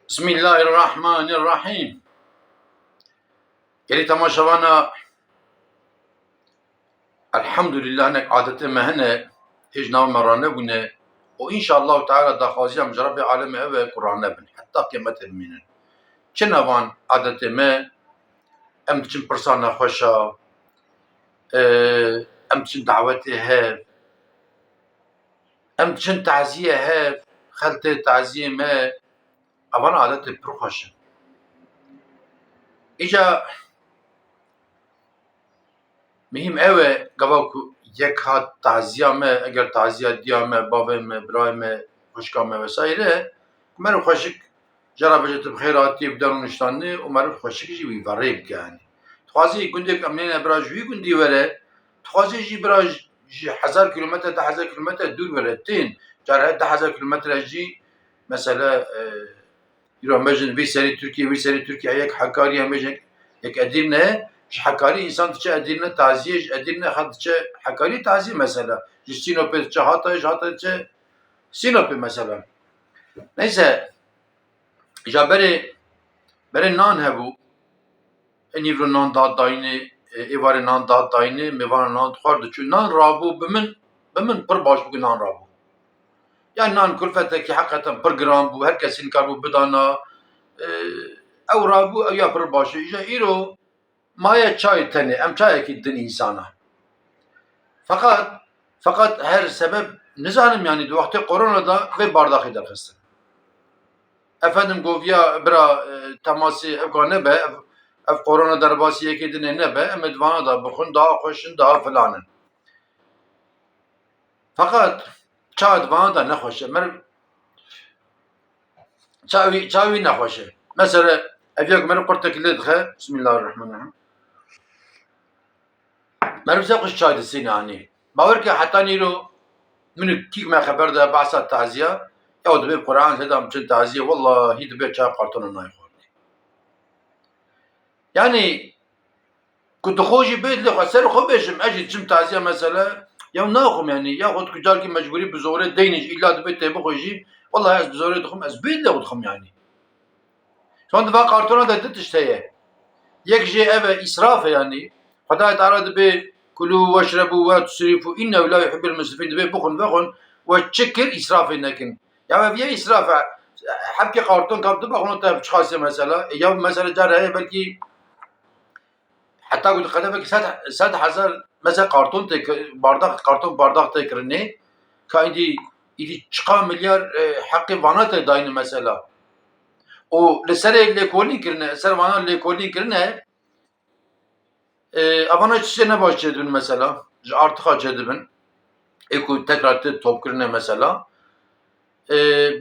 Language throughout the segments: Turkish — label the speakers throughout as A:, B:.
A: Bismillahirrahmanirrahim. Geri tamaşavana elhamdülillah nek adeti mehne hiç nav merane bune o inşallah Teala da khaziyam Rabbi alemi ve Kur'an'a bin hatta kıyamet elminin. Çenavan adeti me em için persana hoşa em için daveti hev em için taziye hev خلطه taziye me avan adeti pür hoşa. İca مهم اوه گواو کو یک هات تعزیه me اگر تعزیه دیا me بابه me برای me خوشکا me vesaire مرو خوشک جرا بجت بخیراتی بدن نشتانه و مرو خوشک جی وی وریب yani تخوازی گندک امنین براج وی گندی وره تخوازی جی براج 1000 kilometre 1000 kilometre دور وره تین جرا 10,000 kilometre جی مثلا يروح مجن في سري تركيا في سري تركيا هيك حكاري مجن هيك قدرنا حكاري انسان تشا قدرنا تعزيه قدرنا حد تشا حكاري تعزيه مثلا جسينوبي تشا هاتا تشا سينوبي مثلا neyse جابري نان هبو اني رو نان داد دايني ايواري نان داد دايني ميوان نان خورد چون نان رابو بمن پر باش بو نان رابو yani nan külfetteki hakikaten per gram bu herkesin karbu bedana ev rabu ev yapır başı işte iro maya çay teni em çay ekidin insana fakat her sebep nizanim yani de vakti koronada ve bardak eder kısın efendim govya bira teması evgane be ev korona darbası ekidin ne be emedvana da bukun daha hoşun daha filanın fakat çay bana da ne hoşe çavi ne hoşe mesela evyak merv portakilli dhe bismillahirrahmanirrahim merv se kuş çay desin yani باور که حتی نیرو منو کیک ما خبر ده بحث تعزیه یا دبی قرآن زدم چند تعزیه والله دبی چای قارتون نای خوردی yani كنت خوجي بيت لي خسر خو بيشم اجي تشم تعزيه مثلا يا ناخم يعني ياخذ كجار كي مجبوري بزوره دينج الا دبي تبي خوجي والله از بزوره دخم از بيت له دخم يعني شلون دفع قارتونه ده تشتهي يك جي ابا اسراف يعني خدای تعالی دبي كلوا واشربوا وتسرفوا انه لا يحب المسرفين دبي بخن وتشكر اسراف لكن يا في اسراف حبكي قارتون كابتن بخن تاع خاصه مثلا يا مثلا جار هي بلكي حتى قلت خدمك 100,000 مثلا قارتون قارتون bardak تكرني كايدي إذا çıkan milyar hakkı vana te dayını mesela o lesere lekolin kirne ser vana lekolin kirne avana çiçeğine başladım mesela artık açadım eko tekrar top kirne mesela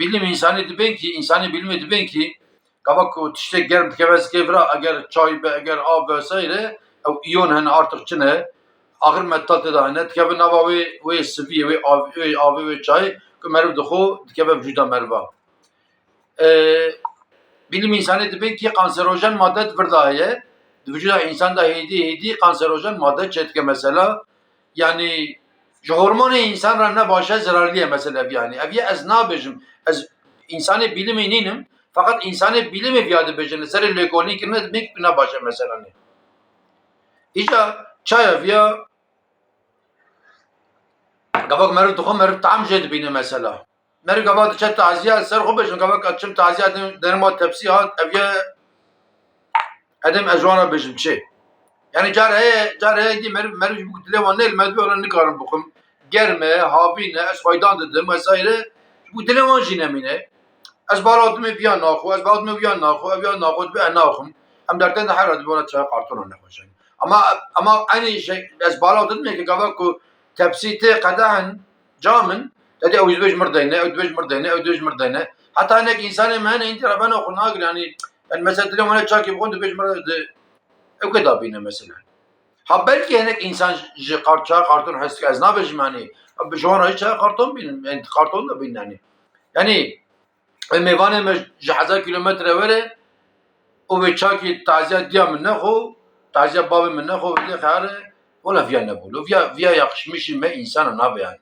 A: bilim insanı diben ki insanı bilmedi ben ki kabak o işte germ kevez kevra eğer çay be eğer ab vesaire o iyon hani artık çine آخر متال تدانه تكفي نواوي ويسفي وي وي çay كمرو دخو تكفي vücuda merva bilim insanı diben ki kanserojen madde verdaye vücuda insanda hedi kanserojen madde çetke mesela yani hormonu insan ne başa zararlıya mesela yani eviye ez nabejim ez insanı bilim ininim fakat insanı bilimi fiyatı bejene seri lekolin kirne demek ne başa mesela ne İşte çay eviye قبل مرد دخول مرد طعم جد بينه مثلا مرد قبل تشت تعزية سر خبش قبل كتشم تعزية درما تبسيها أبيه أدم أجوانا بيجم شيء يعني جار هي دي مرد بقول له وانا المدبي ولا نقارن بكم جرمه هابينه أس فايدان دم وسائره بقول له وان جينا منه أس بالاتمي بيان ناخو أس بالاتمي بيان ناخو أبيان ناخو بيان ناخم هم درتين حرد بولا تشا قارتون نخوشين أما أي شيء أس بالاتمي كقبل كو تبسيته قدحن جامن تدي او يدوج مردينه او يدوج مردينه او يدوج مردينه حتى انك انسان ما انت ربنا خناق يعني المثل اليوم انا شاكي بقول يدوج مرد او كده بينا مثلا حبلكي هناك انسان قارتون حس ازنا بجماني بجوان هيك قارتون بين انت قارتون ده بين يعني الميوان مش 1000 كيلومتر وره او بچاكي تعزيه ديا منخو تعزيه باب منخو اللي خاره ولا فيها نقول وفيها يقشمش ما إنسان نابي يعني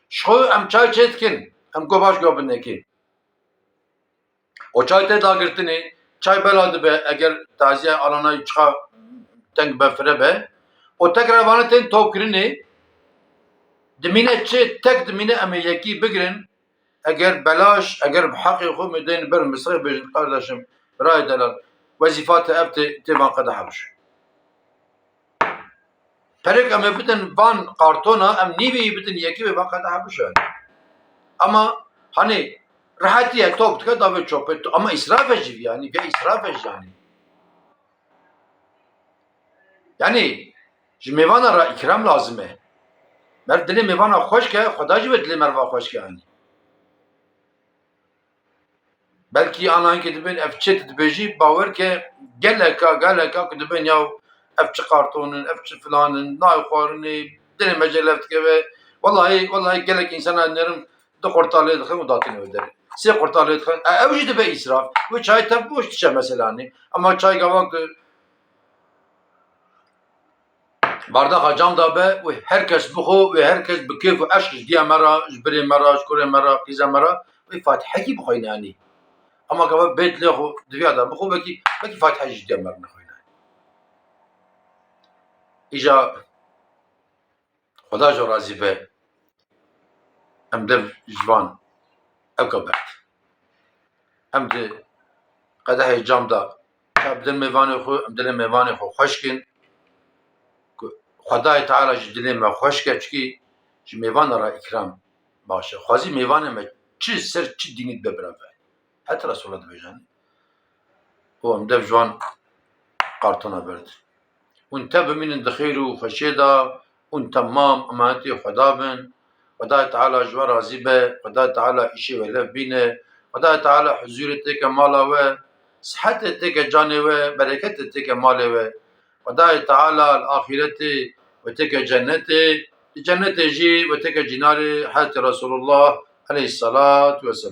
A: شو أم شاي تشتكن أم قباش قبل نكين O çay te dagirtini, çay beladı be eğer taziye alana çıka tenk befre be. O tekrar bana ten top kirini, dimine çe tek dimine eme yeki bigirin, eğer belaş, eğer bhakkı xo müdeyin ber Mısır'ı bejin kardeşim, ray delal, vazifatı evte tevan kada habş. Perek eme bidin van kartona, em niveyi bidin yeki ve van kada habş yani. Ama hani rahatiye top tıka davet çok etti ama israf eciv yani ve israf eciv yani. Yani mevana ra ikram lazım e. Mer dili mevana hoş ke, Xuda ji ve dili merva hoş ke yani. Belki anan ki dibin efçet dibêjî bawer ke geleka ki dibin ya efçi kartonun, efçi filanın, nayê xwarinê, dilê mecellef dikeve. Vallahi gelek insana nerim du qortalê dixin û datîne wê derê. Sê qortalê dixin. Ew jî dibe îsraf. Wê çay te boş diçe mesela hani. Ama çay gavak bardaqa cam da be ve herkes bixo ve herkes bi keyf û eşq ji diya me ra, ji birê me ra, ji kurê me ra, qîza me ra wê fatihekî bixwîne yani. Ama gava bêt lê xwe diviya da bixwe wekî fatihe ji diya me re nexwîne. Îja Xuda ji razî be em dev ji van ew ke bert. Em di qedehê cam da bidin mêvanê xwe, em dilê mêvanê xwe xweş kirin. Xwedayê Teala ji dilê me xweş ke çikî ji mêvana ra îkram baş e. Xwazî mêvanê me çi ser çi dînî bibe birave. Het Resûla dibêjin. û em dev ji wan kartona birdin. Hûn te bimînin di xêr û xweşiyê da hûn temam emanetê Xuda bin. Xwedayê Teala ji we razî be. Xwedayê Teala îşê we lev bîne. Xwedayê Teala huzûrê têke mala we, sihetê têke canê we, bereketê têke malê we. Xwedayê Teala li axîretê we têke cennetê, li cennetê jî we têke cînarê Hazretî Resulullah aleyhissalatu vesselam.